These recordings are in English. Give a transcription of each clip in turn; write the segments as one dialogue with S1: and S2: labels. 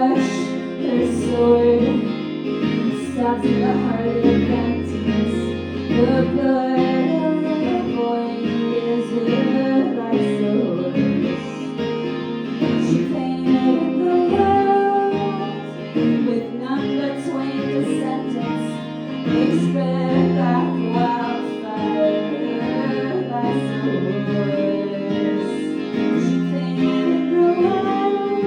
S1: rush, her sword stops in the heart of emptiness. The blood of the boy is her like swords. She painted the walls with none but twain descendants. They spread like wildfire like swords. She painted the walls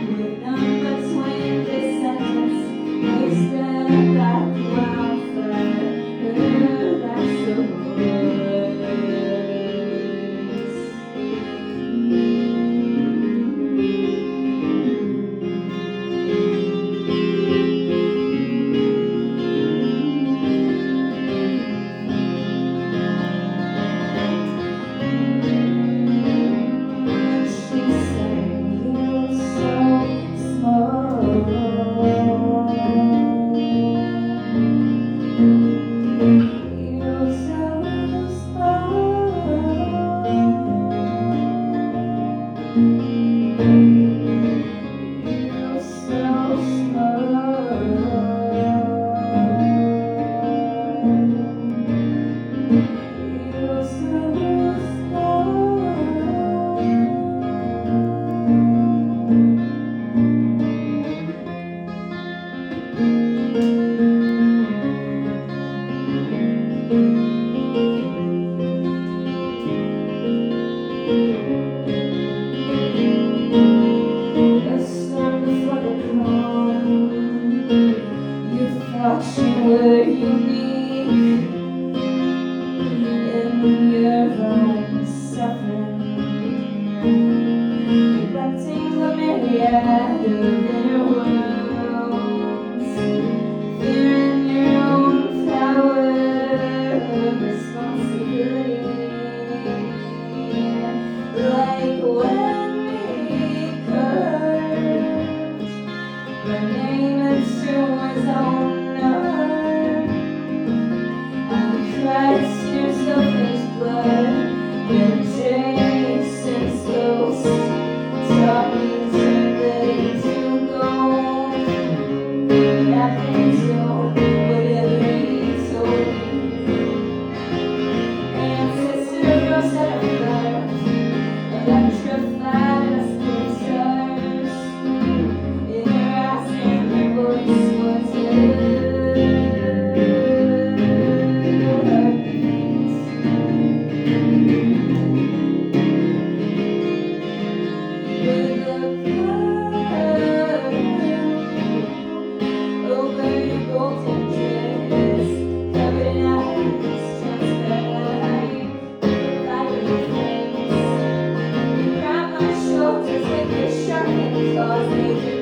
S1: with none but twain descendants. They spread like wildfire like She were unique in your own suffering, neglecting the myriad of inner wounds, fearing your own power of responsibility, like when we curved the name into his own. Christ, yourself is blood, your Jason's ghost taught me to let it go. Nothing so whatever he told me. And sister girl set up blood, electrified as pictures. In her eyes and her voice was it. Cause